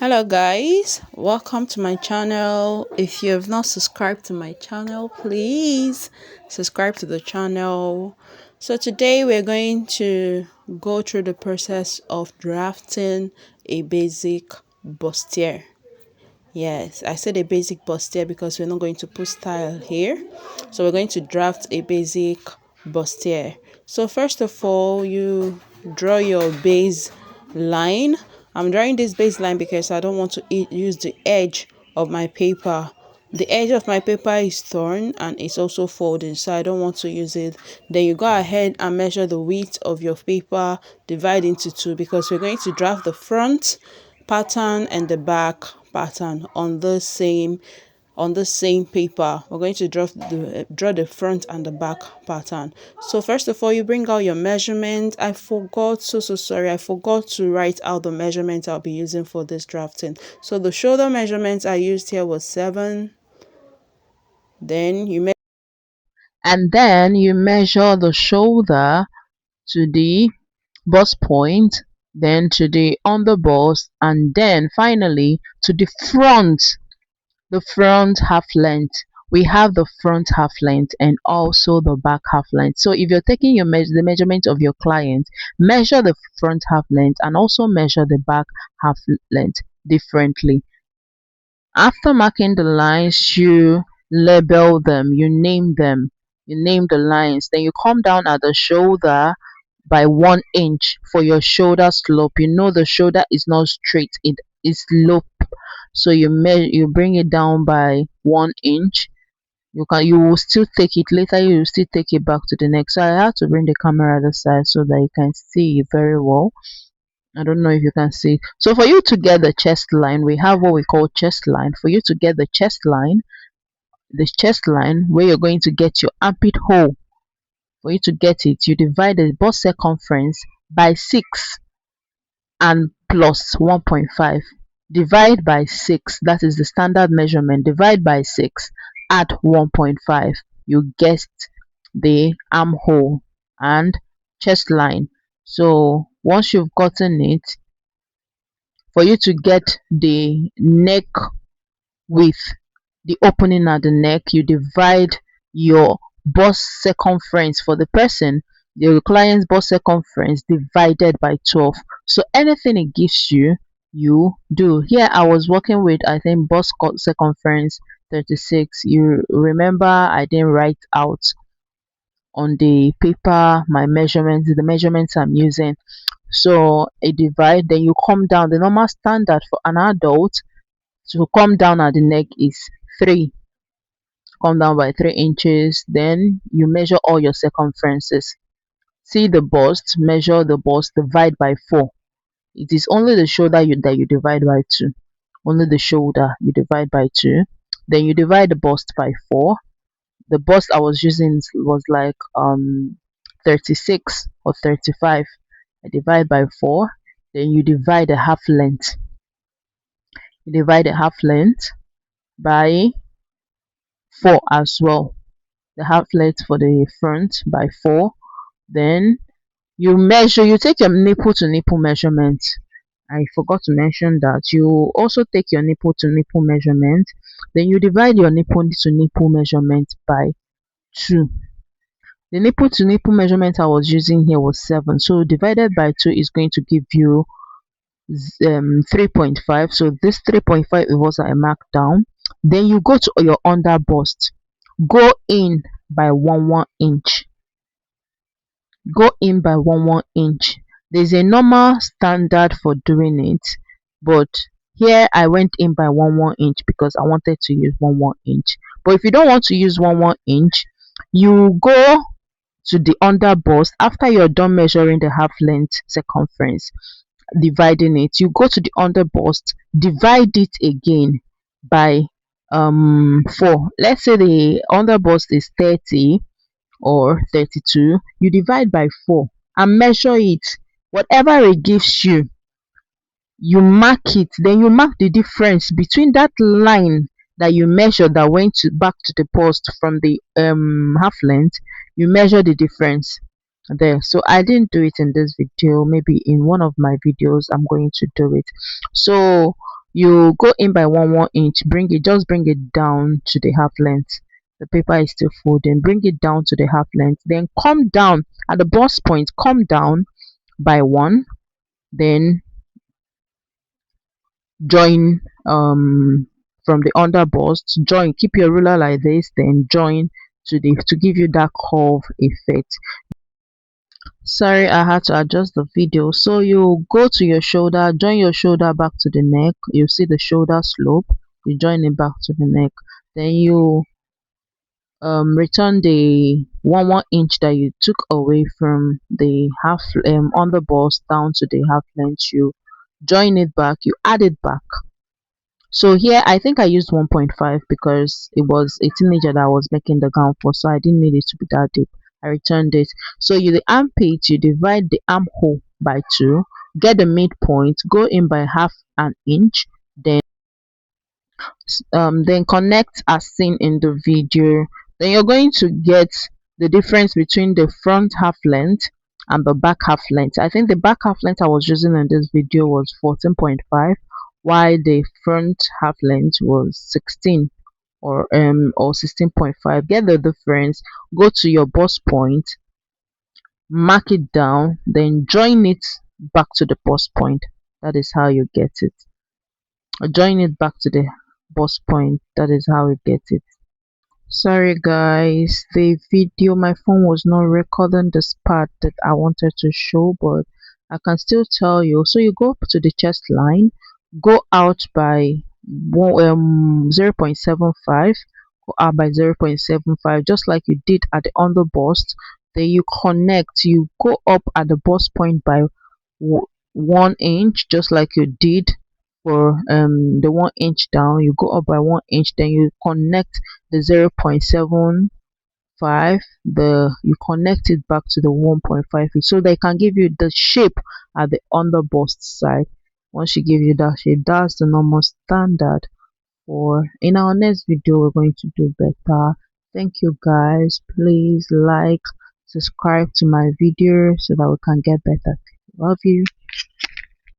Hello guys, welcome to my channel. If you have not subscribed to my channel, please subscribe to the channel. So today we're going to go through the process of drafting a basic bustier. Yes, I said a basic bustier because we're not going to put style here. So we're going to draft a basic bustier. So first of all, you draw your base line. I'm drawing this baseline because I don't want to use the edge of my paper. The edge of my paper is torn and it's also folding, so I don't want to use it. Then you go ahead and measure the width of your paper, divide into two, because we're going to draft the front pattern and the back pattern on the same paper. We're going to draw the front and the back pattern. So first of all, you bring out your measurement. I forgot, so sorry, I forgot to write out the measurement I'll be using for this drafting. So the shoulder measurements I used here was 7. Then you measure the shoulder to the bust point, then to the underbust, and then finally to the front half length. We have the front half length and also the back half length. So if you're taking the measurement of your client, measure the front half length and also measure the back half length differently. After marking the lines, you label them, you name them, you name the lines. Then you come down at the shoulder by 1 inch for your shoulder slope. You know the shoulder is not straight, it is slope. So you bring it down by 1 inch. You will still take it later, you will still take it back to the neck. So I have to bring the camera other side so that you can see it very well. I don't know if you can see. So for you to get the chest line, we have what we call chest line. For you to get the chest line where you're going to get your armpit hole, for you to get it, you divide the bust circumference by 6 and plus 1.5. Divide by 6, that is the standard measurement. Divide by 6, add 1.5. You get the armhole and chest line. So once you've gotten it, for you to get the neck width, the opening at the neck, you divide your bust circumference for the person, the client's bust circumference divided by 12. So anything it gives you, you do. Here I was working with, I think, bust circumference 36. You remember I didn't write out on the paper my measurements, the measurements I'm using. So a divide, then you come down. The normal standard for an adult to come down at the neck is 3. Come down by 3 inches. Then you measure all your circumferences. See the bust, measure the bust, divide by 4. It is only the shoulder that you divide by 2. Only the shoulder you divide by 2. Then you divide the bust by 4. The bust I was using was like 36 or 35. I divide by 4. Then you divide the half length. You divide the half length by 4 as well. The half length for the front by 4. Then you take your nipple to nipple measurement. I forgot to mention that. You also take your nipple to nipple measurement. Then you divide your nipple to nipple measurement by 2. The nipple to nipple measurement I was using here was 7. So divided by 2 is going to give you 3.5. So this 3.5 is what I marked down. Then you go to your under bust. Go in by 1 inch. Go in by 1 inch. There's a normal standard for doing it, but here I went in by 1 inch because I wanted to use 1 inch. But if you don't want to use 1 inch, you go to the under bust. After you're done measuring the half length circumference, dividing it, you go to the under bust, divide it again by 4. Let's say the under bust is 30 or 32. You divide by 4 and measure it. Whatever it gives you, you mark it. Then you mark the difference between that line that you measured that went back to the post from the half length. You measure the difference there. So I didn't do it in this video. Maybe in one of my videos I'm going to do it. So You go in by 1 inch, bring it down to the half length. The paper is still folding, bring it down to the half length, then come down at the bust point, come down by 1, then join from the under bust, join, keep your ruler like this, then join to give you that curve effect. Sorry, I had to adjust the video. So you go to your shoulder, join your shoulder back to the neck. You see the shoulder slope, you join it back to the neck. Then you return the 1 inch that you took away from the half on the bust down to the half length. You join it back, you add it back. So here I think I used 1.5 because it was a teenager that I was making the gown for, so I didn't need it to be that deep. I returned it. So you the armpit, you divide the armhole by 2, get the midpoint, go in by half an inch, then connect as seen in the video. Then you're going to get the difference between the front half length and the back half length. I think the back half length I was using in this video was 14.5, while the front half length was 16 or 16.5. Get the difference, go to your bust point, mark it down, then join it back to the bust point. That is how you get it. Join it back to the bust point. That is how you get it. Sorry guys, the video, my phone was not recording this part that I wanted to show, but I can still tell you. So you go up to the chest line, go out by 0.75, go out by 0.75, just like you did at the under bust. Then you connect, you go up at the bust point by 1 inch, just like you did for the 1 inch down. You go up by 1 inch, then you connect the 0.75, you connect it back to the 1.5, so they can give you the shape at the under bust side. Once you give you that shape, that's the normal standard. For in our next video we're going to do better. Thank you guys, please like, subscribe to my video so that we can get better. Love you.